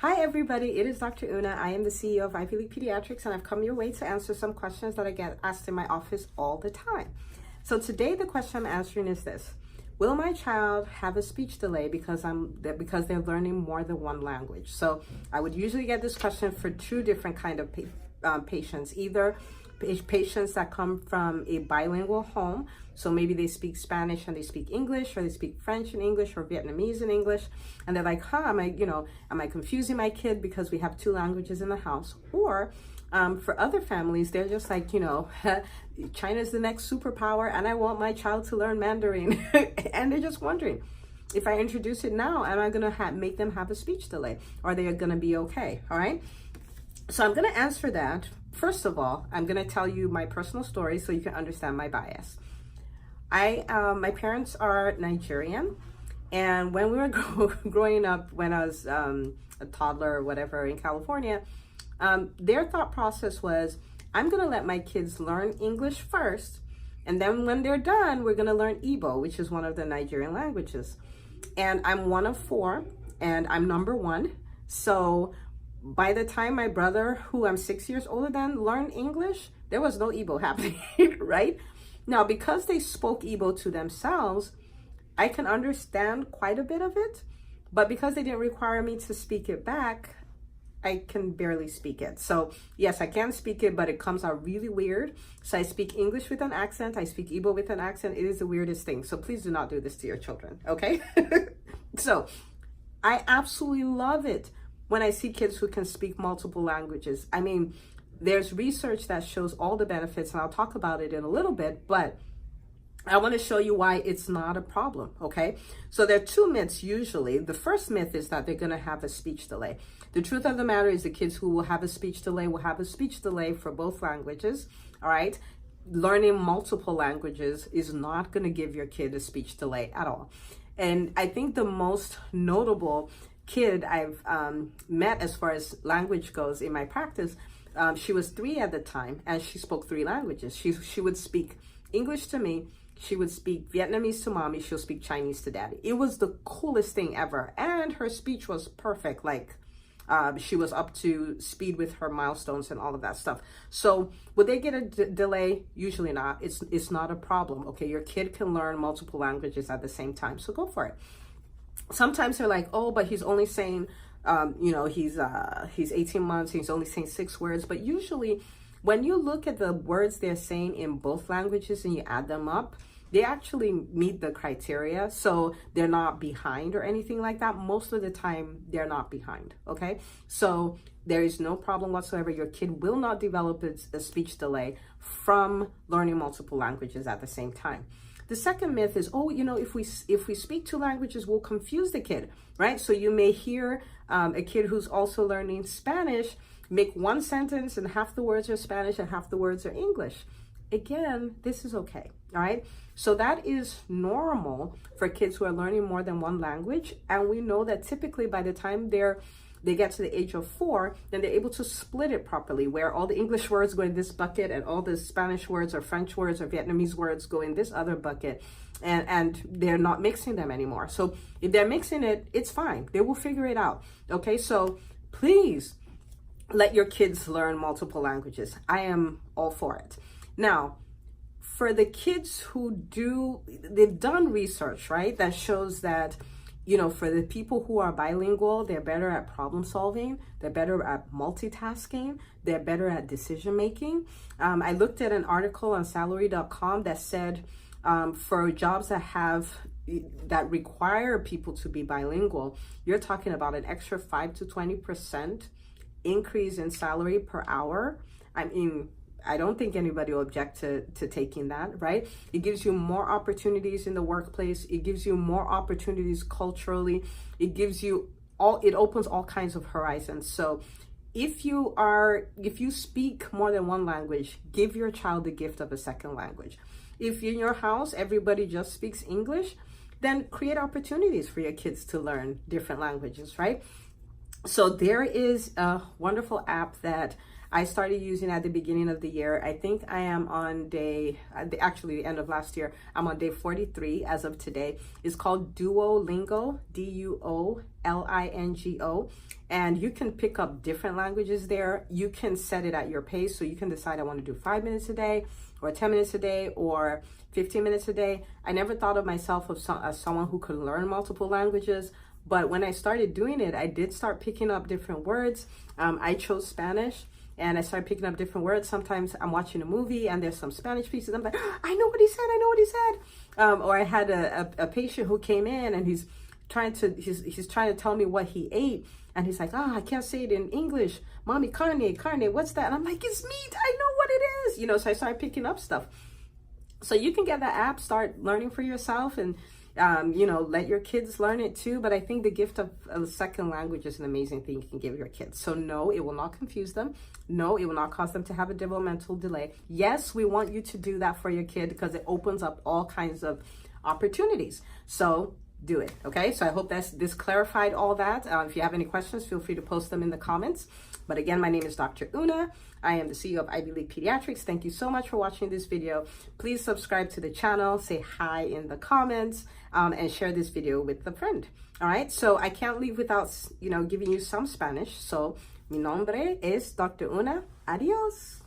Hi everybody, it is Dr. Una. I am the CEO of Ivy League Pediatrics and I've come your way to answer some questions that I get asked in my office all the time. So today the question I'm answering is this: will my child have a speech delay because they're learning more than one language? So I would usually get this question for two different kind of patients, either patients that come from a bilingual home, so maybe they speak Spanish and they speak English, or they speak French and English, or Vietnamese and English, and they're like, am I confusing my kid because we have two languages in the house? Or for other families, they're just like, China's the next superpower and I want my child to learn Mandarin. And they're just wondering, if I introduce it now, am I going to make them have a speech delay? Or are they going to be okay? All right. So I'm going to answer that. First of all, I'm going to tell you my personal story so you can understand my bias. My parents are Nigerian, and when we were growing up, when I was a toddler or whatever in California, their thought process was, I'm going to let my kids learn English first, and then when they're done, we're going to learn Igbo, which is one of the Nigerian languages. And I'm one of four, and I'm number one. So by the time my brother, who I'm 6 years older than, learned English, there was no Igbo happening, right? Now, because they spoke Igbo to themselves, I can understand quite a bit of it, but because they didn't require me to speak it back, I can barely speak it. So yes, I can speak it, but it comes out really weird. So I speak English with an accent, I speak Igbo with an accent. It is the weirdest thing. So please do not do this to your children, okay? So I absolutely love it when I see kids who can speak multiple languages. I mean, there's research that shows all the benefits, and I'll talk about it in a little bit, but I want to show you why it's not a problem, okay? So there are two myths usually. The first myth is that they're going to have a speech delay. The truth of the matter is the kids who will have a speech delay will have a speech delay for both languages, all right? Learning multiple languages is not going to give your kid a speech delay at all. And I think the most notable kid I've met as far as language goes in my practice, she was 3 at the time, and she spoke 3 languages. She would speak English to me, she would speak Vietnamese to mommy, she'll speak Chinese to daddy. It was the coolest thing ever, and her speech was perfect. Like, she was up to speed with her milestones and all of that stuff. So would they get a delay? Usually not. It's not a problem, okay? Your kid can learn multiple languages at the same time, so go for it. Sometimes they're like, oh, but he's only saying, he's 18 months, he's only saying 6 words. But usually when you look at the words they're saying in both languages and you add them up, they actually meet the criteria. So they're not behind or anything like that. Most of the time, they're not behind, okay? So there is no problem whatsoever. Your kid will not develop a speech delay from learning multiple languages at the same time. The second myth is, if we speak 2 languages, we'll confuse the kid, right? So you may hear a kid who's also learning Spanish make one sentence and half the words are Spanish and half the words are English. Again, this is okay, all right? So that is normal for kids who are learning more than one language. And we know that typically by the time they get to the age of 4, then they're able to split it properly, where all the English words go in this bucket and all the Spanish words or French words or Vietnamese words go in this other bucket, and they're not mixing them anymore. So if they're mixing it, it's fine. They will figure it out, okay? So please let your kids learn multiple languages. I am all for it. Now, for the kids who they've done research, right, that shows that, for the people who are bilingual, they're better at problem solving, they're better at multitasking, they're better at decision making. I looked at an article on salary.com that said for jobs that require people to be bilingual, you're talking about an extra 5 to 20% increase in salary per hour. I mean, I don't think anybody will object to taking that, right? It gives you more opportunities in the workplace. It gives you more opportunities culturally. It opens all kinds of horizons. So if you speak more than one language, give your child the gift of a second language. If in your house, everybody just speaks English, then create opportunities for your kids to learn different languages, right? So there is a wonderful app that I started using at the beginning of the year. I think I am on actually the end of last year. I'm on day 43 as of today. It's called Duolingo, Duolingo. And you can pick up different languages there. You can set it at your pace. So you can decide I want to do 5 minutes a day or 10 minutes a day or 15 minutes a day. I never thought of myself as someone who could learn multiple languages. But when I started doing it, I did start picking up different words. I chose Spanish and I started picking up different words. Sometimes I'm watching a movie and there's some Spanish pieces. I'm like, I know what he said. I know what he said. Or I had a patient who came in and he's trying to tell me what he ate. And he's like, I can't say it in English. Mommy, carne, what's that? And I'm like, it's meat. I know what it is. So I started picking up stuff. So you can get the app, start learning for yourself and, let your kids learn it too. But I think the gift of a second language is an amazing thing you can give your kids. So no, it will not confuse them. No, it will not cause them to have a developmental delay. Yes, we want you to do that for your kid because it opens up all kinds of opportunities. So do it. Okay. So I hope this clarified all that. If you have any questions, feel free to post them in the comments. But again, my name is Dr. Una. I am the CEO of Ivy League Pediatrics. Thank you so much for watching this video. Please subscribe to the channel, say hi in the comments, and share this video with a friend. All right. So I can't leave without, giving you some Spanish. So mi nombre es Dr. Una. Adios.